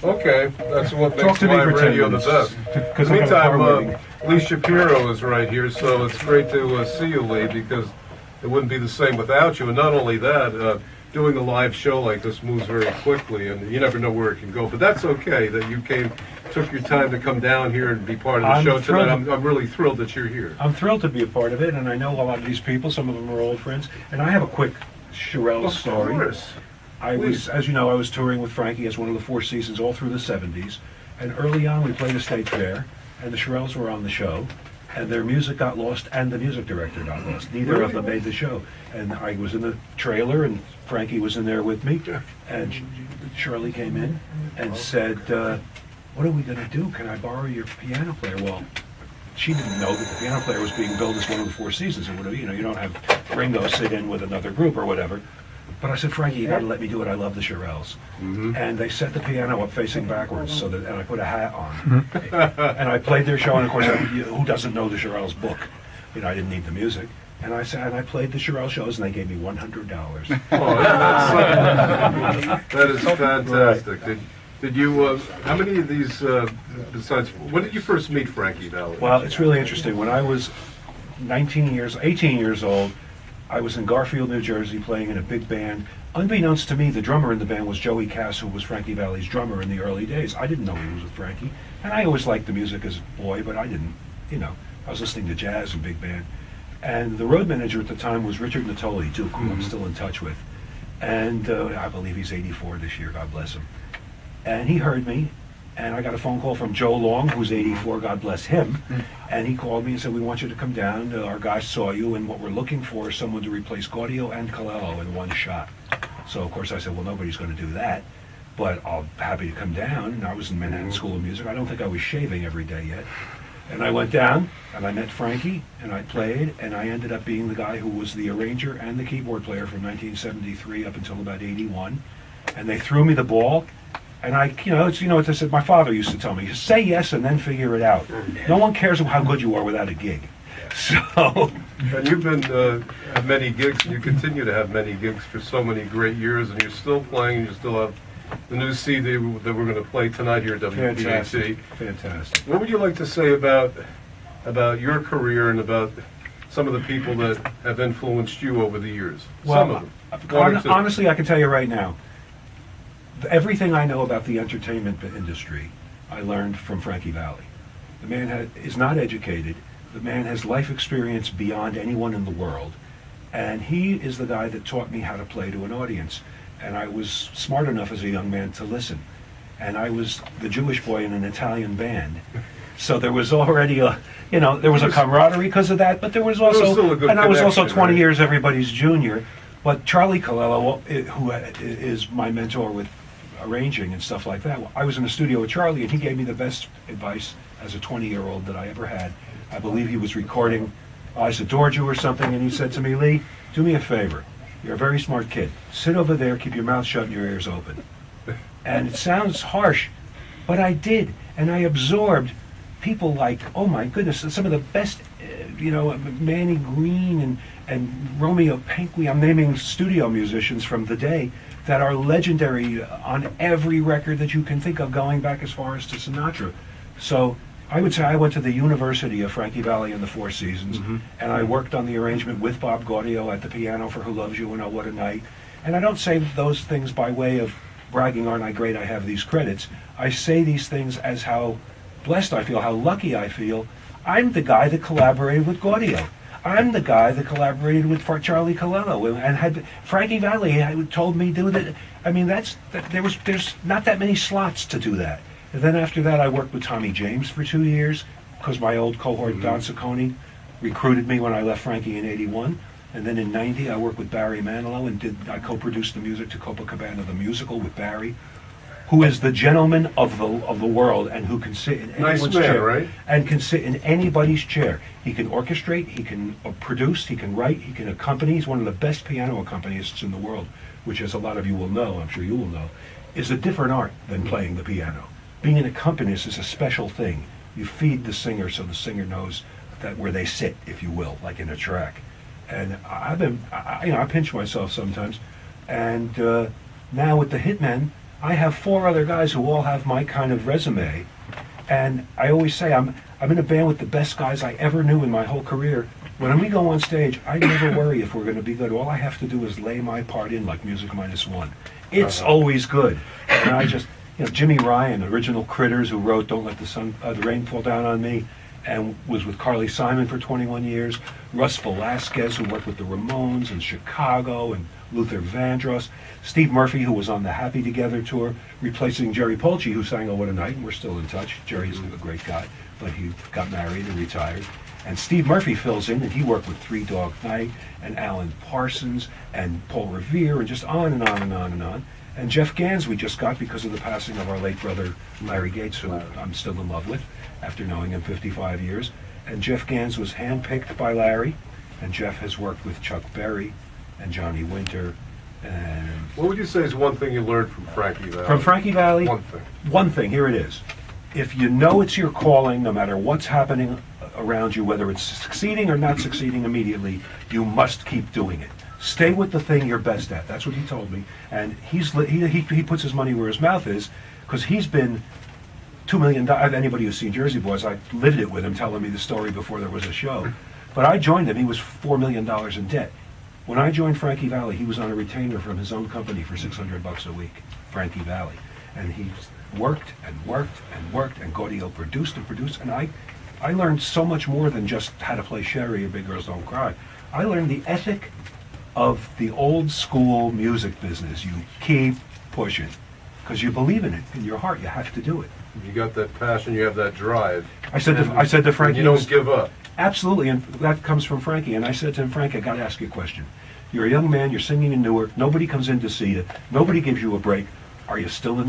Okay, that's what Talk makes to me my for 10 radio the minutes, best. 'cause I got a car Meantime, waiting. Lee Shapiro is right here, so it's great to see you, Lee, because it wouldn't be the same without you. And not only that, doing a live show like this moves very quickly, and you never know where it can go. But that's okay that you took your time to come down here and be part of the I'm show tonight. thrilled. I'm really thrilled that you're here. I'm thrilled to be a part of it, and I know a lot of these people. Some of them are old friends, and I have a quick Shirelle story. Of course. I Please. was, as you know, I was touring with Frankie as one of the Four Seasons all through the 70s. And early on, we played a state fair, and the Shirelles were on the show, and their music got lost, and the music director got lost. Neither of them made the show. And I was in the trailer, and Frankie was in there with me, and Shirley came in and said, what are we going to do? Can I borrow your piano player? Well, she didn't know that the piano player was being billed as one of the Four Seasons. It would have, you don't have Ringo sit in with another group or whatever. But I said, Frankie, you got to let me do it. I love the Shirelles. Mm-hmm. And they set the piano up facing backwards, and I put a hat on, and I played their show. And of course, who doesn't know the Shirelles book? I didn't need the music. And I played the Shirelle shows, and they gave me $100. Oh, that is fantastic. Did you? How many of these? Besides, when did you first meet Frankie Valli? Well, it's really interesting. When I was 18 years old, I was in Garfield, New Jersey, playing in a big band. Unbeknownst to me, the drummer in the band was Joey Cass, who was Frankie Valli's drummer in the early days. I didn't know he was with Frankie, and I always liked the music as a boy, but I didn't, I was listening to jazz and big band. And the road manager at the time was Richard Natoli, Duke, who I'm still in touch with. And I believe he's 84 this year, God bless him. And he heard me, and I got a phone call from Joe Long, who's 84, God bless him. And he called me and said, we want you to come down. Our guys saw you, and what we're looking for is someone to replace Gaudio and Colello in one shot. So, of course, I said, well, nobody's going to do that, but I'll be happy to come down. And I was in Manhattan School of Music. I don't think I was shaving every day yet. And I went down, and I met Frankie, and I played, and I ended up being the guy who was the arranger and the keyboard player from 1973 up until about 81. And they threw me the ball. And it's what I said. My father used to tell me: say yes and then figure it out. No one cares how good you are without a gig. So. And you've been at many gigs, and you continue to have many gigs for so many great years, and you're still playing. You still have the new CD that we're going to play tonight here at WPAT. Fantastic. What would you like to say about your career and about some of the people that have influenced you over the years? Well, some of them. Honestly, I can tell you right now. Everything I know about the entertainment industry, I learned from Frankie Valli. The man is not educated. The man has life experience beyond anyone in the world. And he is the guy that taught me how to play to an audience. And I was smart enough as a young man to listen. And I was the Jewish boy in an Italian band. So there was already there was a camaraderie because of that, but there was also, and I was also 20 years everybody's junior. But Charlie Colello, who is my mentor with arranging and stuff like that, I was in the studio with Charlie, and he gave me the best advice as a 20-year-old that I ever had. I believe he was recording Eyes Adored You or something, and he said to me, Lee, do me a favor. You're a very smart kid. Sit over there, keep your mouth shut and your ears open. And it sounds harsh, but I did, and I absorbed people like, oh my goodness, some of the best, Manny Green and Romeo Penquie. I'm naming studio musicians from the day that are legendary on every record that you can think of, going back as far as to Sinatra. So I would say I went to the University of Frankie Valli and the Four Seasons, and I worked on the arrangement with Bob Gaudio at the piano for Who Loves You and Oh What a Night. And I don't say those things by way of bragging, aren't I great, I have these credits. I say these things as how blessed I feel, how lucky I feel. I'm the guy that collaborated with Gaudio. I'm the guy that collaborated with Charlie Colello and had Frankie Valli told me do that. I mean, there's not that many slots to do that. And then after that, I worked with Tommy James for 2 years because my old cohort Don Ciccone recruited me when I left Frankie in '81. And then in '90, I worked with Barry Manilow and I co-produced the music to Copacabana the musical with Barry, who is the gentleman of the world and who can sit in anyone's chair, right? And can sit in anybody's chair. He can orchestrate, he can produce, he can write, he can accompany. He's one of the best piano accompanists in the world, which, as a lot of you will know, I'm sure you will know, is a different art than playing the piano. Being an accompanist is a special thing. You feed the singer so the singer knows that where they sit, if you will, like in a track. And I pinch myself sometimes. And now with the Hitmen, I have 4 other guys who all have my kind of resume, and I always say I'm in a band with the best guys I ever knew in my whole career. When we go on stage, I never worry if we're going to be good. All I have to do is lay my part in like Music -1. It's always good. And I just, Jimmy Ryan, original Critters, who wrote "Don't Let the Rain Fall Down on Me," and was with Carly Simon for 21 years. Russ Velasquez, who worked with the Ramones in Chicago, and Luther Vandross. Steve Murphy, who was on the Happy Together tour, replacing Jerry Polchi, who sang "Oh What a Night," and we're still in touch. Jerry's a great guy, but he got married and retired. And Steve Murphy fills in, and he worked with Three Dog Night and Alan Parsons and Paul Revere, and just on and on and on and on. And Jeff Gans we just got because of the passing of our late brother Larry Gates, who I'm still in love with after knowing him 55 years. And Jeff Gans was handpicked by Larry, and Jeff has worked with Chuck Berry and Johnny Winter. And What would you say is one thing you learned from Frankie Valli? from Frankie Valli, One thing. one thing, here it is. If you know it's your calling, no matter what's happening around you, whether it's succeeding or not succeeding immediately, you must keep doing it. Stay with the thing you're best at. That's what he told me. And he puts his money where his mouth is, because he's been $2 million. Anybody who's seen Jersey Boys, I lived it with him telling me the story before there was a show. But I joined him. He was $4 million in debt. When I joined Frankie Valli, he was on a retainer from his own company for $600 a week, Frankie Valli. And he worked and worked and worked, and Gaudio produced and produced. And I learned so much more than just how to play Sherry or Big Girls Don't Cry. I learned the ethic of the old school music business. You keep pushing because you believe in it in your heart. You have to do it. You got that passion, you have that drive. I said to Frankie, You don't give up. absolutely, and that comes from Frankie. And I said to him, Frank, I got to ask you a question. You're a young man. You're singing in Newark. Nobody comes in to see you. Nobody gives you a break. Are you still in